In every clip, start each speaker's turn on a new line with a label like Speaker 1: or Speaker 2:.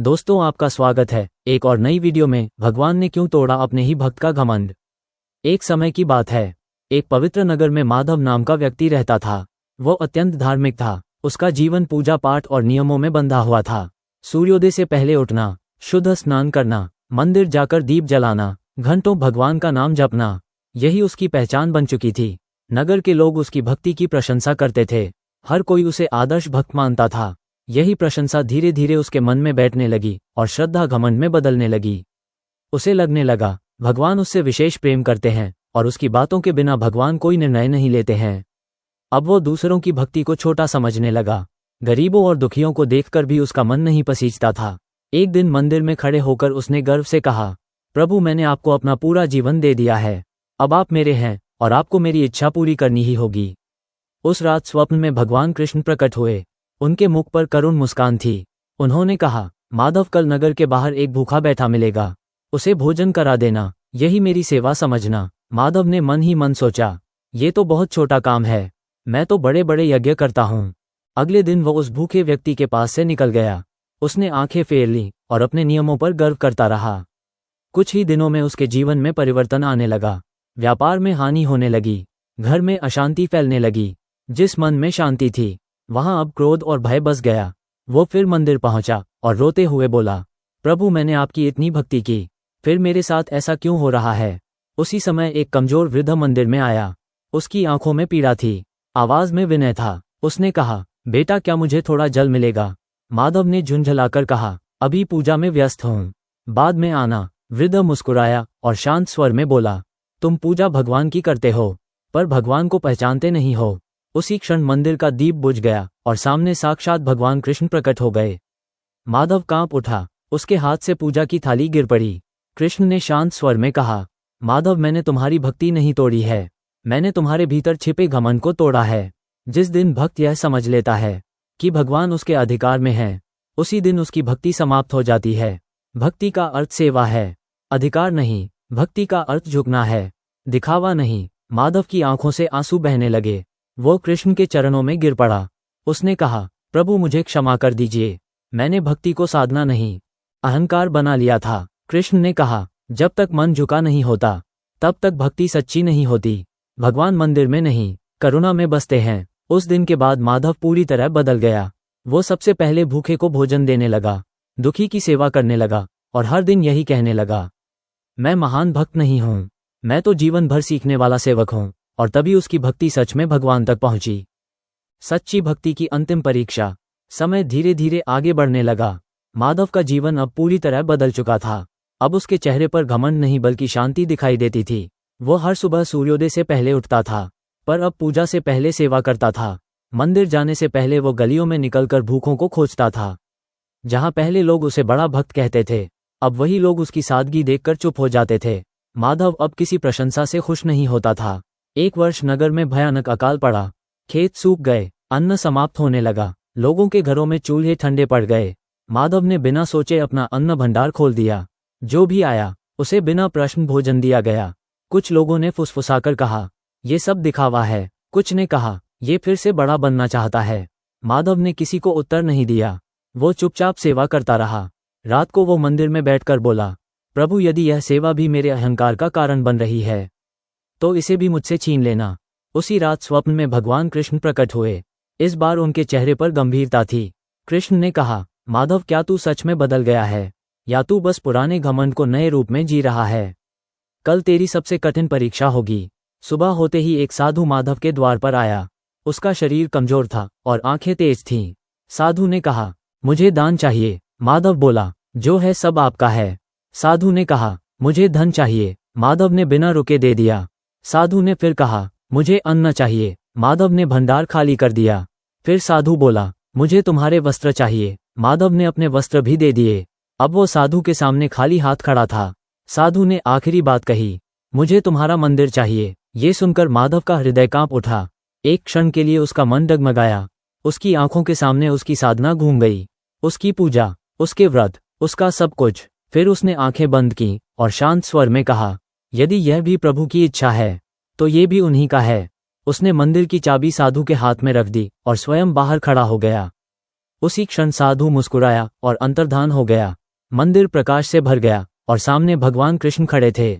Speaker 1: दोस्तों, आपका स्वागत है एक और नई वीडियो में। भगवान ने क्यों तोड़ा अपने ही भक्त का घमंड। एक समय की बात है, एक पवित्र नगर में माधव नाम का व्यक्ति रहता था। वो अत्यंत धार्मिक था। उसका जीवन पूजा पाठ और नियमों में बंधा हुआ था। सूर्योदय से पहले उठना, शुद्ध स्नान करना, मंदिर जाकर दीप जलाना, घंटों भगवान का नाम जपना, यही उसकी पहचान बन चुकी थी। नगर के लोग उसकी भक्ति की प्रशंसा करते थे। हर कोई उसे आदर्श भक्त मानता था। यही प्रशंसा धीरे धीरे उसके मन में बैठने लगी और श्रद्धा घमंड में बदलने लगी। उसे लगने लगा भगवान उससे विशेष प्रेम करते हैं और उसकी बातों के बिना भगवान कोई निर्णय नहीं लेते हैं। अब वो दूसरों की भक्ति को छोटा समझने लगा। गरीबों और दुखियों को देखकर भी उसका मन नहीं पसीजता था। एक दिन मंदिर में खड़े होकर उसने गर्व से कहा, प्रभु, मैंने आपको अपना पूरा जीवन दे दिया है। अब आप मेरे हैं और आपको मेरी इच्छा पूरी करनी ही होगी। उस रात स्वप्न में भगवान कृष्ण प्रकट हुए। उनके मुख पर करुण मुस्कान थी। उन्होंने कहा, माधव, कल नगर के बाहर एक भूखा बैठा मिलेगा, उसे भोजन करा देना, यही मेरी सेवा समझना। माधव ने मन ही मन सोचा, ये तो बहुत छोटा काम है, मैं तो बड़े बड़े यज्ञ करता हूँ। अगले दिन वो उस भूखे व्यक्ति के पास से निकल गया। उसने आंखें फेर ली और अपने नियमों पर गर्व करता रहा। कुछ ही दिनों में उसके जीवन में परिवर्तन आने लगा। व्यापार में हानि होने लगी, घर में अशांति फैलने लगी। जिस मन में शांति थी, वहां अब क्रोध और भय बस गया। वो फिर मंदिर पहुंचा और रोते हुए बोला, प्रभु, मैंने आपकी इतनी भक्ति की, फिर मेरे साथ ऐसा क्यों हो रहा है। उसी समय एक कमजोर वृद्ध मंदिर में आया। उसकी आंखों में पीड़ा थी, आवाज में विनय था। उसने कहा, बेटा, क्या मुझे थोड़ा जल मिलेगा। माधव ने झुंझलाकर कहा, अभी पूजा में व्यस्त हूं, बाद में आना। वृद्ध मुस्कुराया और शांत स्वर में बोला, तुम पूजा भगवान की करते हो, पर भगवान को पहचानते नहीं हो। उसी क्षण मंदिर का दीप बुझ गया और सामने साक्षात भगवान कृष्ण प्रकट हो गए। माधव कांप उठा, उसके हाथ से पूजा की थाली गिर पड़ी। कृष्ण ने शांत स्वर में कहा, माधव, मैंने तुम्हारी भक्ति नहीं तोड़ी है, मैंने तुम्हारे भीतर छिपे घमंड को तोड़ा है। जिस दिन भक्त यह समझ लेता है कि भगवान उसके अधिकार में है, उसी दिन उसकी भक्ति समाप्त हो जाती है। भक्ति का अर्थ सेवा है, अधिकार नहीं। भक्ति का अर्थ झुकना है, दिखावा नहीं। माधव की आंखों से आंसू बहने लगे। वो कृष्ण के चरणों में गिर पड़ा। उसने कहा, प्रभु, मुझे क्षमा कर दीजिए, मैंने भक्ति को साधना नहीं, अहंकार बना लिया था। कृष्ण ने कहा, जब तक मन झुका नहीं होता, तब तक भक्ति सच्ची नहीं होती। भगवान मंदिर में नहीं, करुणा में बसते हैं। उस दिन के बाद माधव पूरी तरह बदल गया। वो सबसे पहले भूखे को भोजन देने लगा, दुखी की सेवा करने लगा और हर दिन यही कहने लगा, मैं महान भक्त नहीं हूँ, मैं तो जीवन भर सीखने वाला सेवक हूँ। और तभी उसकी भक्ति सच में भगवान तक पहुंची। सच्ची भक्ति की अंतिम परीक्षा। समय धीरे धीरे आगे बढ़ने लगा। माधव का जीवन अब पूरी तरह बदल चुका था। अब उसके चेहरे पर घमंड नहीं बल्कि शांति दिखाई देती थी। वो हर सुबह सूर्योदय से पहले उठता था, पर अब पूजा से पहले सेवा करता था। मंदिर जाने से पहले वो गलियों में निकलकर भूखों को खोजता था। जहां पहले लोग उसे बड़ा भक्त कहते थे, अब वही लोग उसकी सादगी देखकर चुप हो जाते थे। माधव अब किसी प्रशंसा से खुश नहीं होता था। एक वर्ष नगर में भयानक अकाल पड़ा। खेत सूख गए, अन्न समाप्त होने लगा, लोगों के घरों में चूल्हे ठंडे पड़ गए। माधव ने बिना सोचे अपना अन्न भंडार खोल दिया। जो भी आया, उसे बिना प्रश्न भोजन दिया गया। कुछ लोगों ने फुसफुसाकर कहा, ये सब दिखावा है। कुछ ने कहा, ये फिर से बड़ा बनना चाहता है। माधव ने किसी को उत्तर नहीं दिया। वो चुपचाप सेवा करता रहा। रात को वो मंदिर में बैठकर बोला, प्रभु, यदि यह सेवा भी मेरे अहंकार का कारण बन रही है, तो इसे भी मुझसे छीन लेना। उसी रात स्वप्न में भगवान कृष्ण प्रकट हुए। इस बार उनके चेहरे पर गंभीरता थी। कृष्ण ने कहा, माधव, क्या तू सच में बदल गया है, या तू बस पुराने घमंड को नए रूप में जी रहा है। कल तेरी सबसे कठिन परीक्षा होगी। सुबह होते ही एक साधु माधव के द्वार पर आया। उसका शरीर कमजोर था और आंखें तेज थीं। साधु ने कहा, मुझे दान चाहिए। माधव बोला, जो है सब आपका है। साधु ने कहा, मुझे धन चाहिए। माधव ने बिना रुके दे दिया। साधु ने फिर कहा, मुझे अन्न चाहिए। माधव ने भंडार खाली कर दिया। फिर साधु बोला, मुझे तुम्हारे वस्त्र चाहिए। माधव ने अपने वस्त्र भी दे दिए। अब वो साधु के सामने खाली हाथ खड़ा था। साधु ने आखिरी बात कही, मुझे तुम्हारा मंदिर चाहिए। ये सुनकर माधव का हृदय कांप उठा। एक क्षण के लिए उसका मन डगमगाया। उसकी आंखों के सामने उसकी साधना घूम गई, उसकी पूजा, उसके व्रत, उसका सब कुछ। फिर उसने आंखें बंद की और शांत स्वर में कहा, यदि यह भी प्रभु की इच्छा है, तो ये भी उन्हीं का है। उसने मंदिर की चाबी साधु के हाथ में रख दी और स्वयं बाहर खड़ा हो गया। उसी क्षण साधु मुस्कुराया और अंतर्धान हो गया। मंदिर प्रकाश से भर गया और सामने भगवान कृष्ण खड़े थे।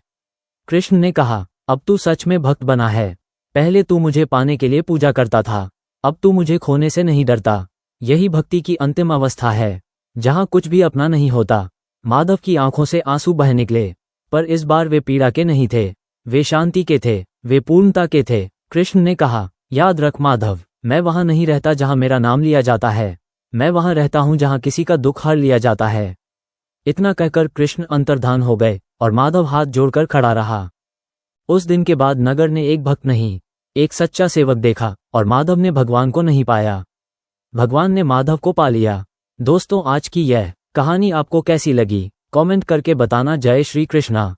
Speaker 1: कृष्ण ने कहा, अब तू सच में भक्त बना है। पहले तू मुझे पाने के लिए पूजा करता था, अब तू मुझे खोने से नहीं डरता। यही भक्ति की अंतिम अवस्था है, जहां कुछ भी अपना नहीं होता। माधव की आंखों से आंसू बह निकले, पर इस बार वे पीड़ा के नहीं थे, वे शांति के थे, वे पूर्णता के थे। कृष्ण ने कहा, याद रख माधव, मैं वहां नहीं रहता जहां मेरा नाम लिया जाता है, मैं वहां रहता हूं जहां किसी का दुख हर लिया जाता है। इतना कहकर कृष्ण अंतर्धान हो गए और माधव हाथ जोड़कर खड़ा रहा। उस दिन के बाद नगर ने एक भक्त नहीं, एक सच्चा सेवक देखा और माधव ने भगवान को नहीं पाया, भगवान ने माधव को पा लिया। दोस्तों, आज की यह कहानी आपको कैसी लगी, कमेंट करके बताना। जय श्री कृष्णा।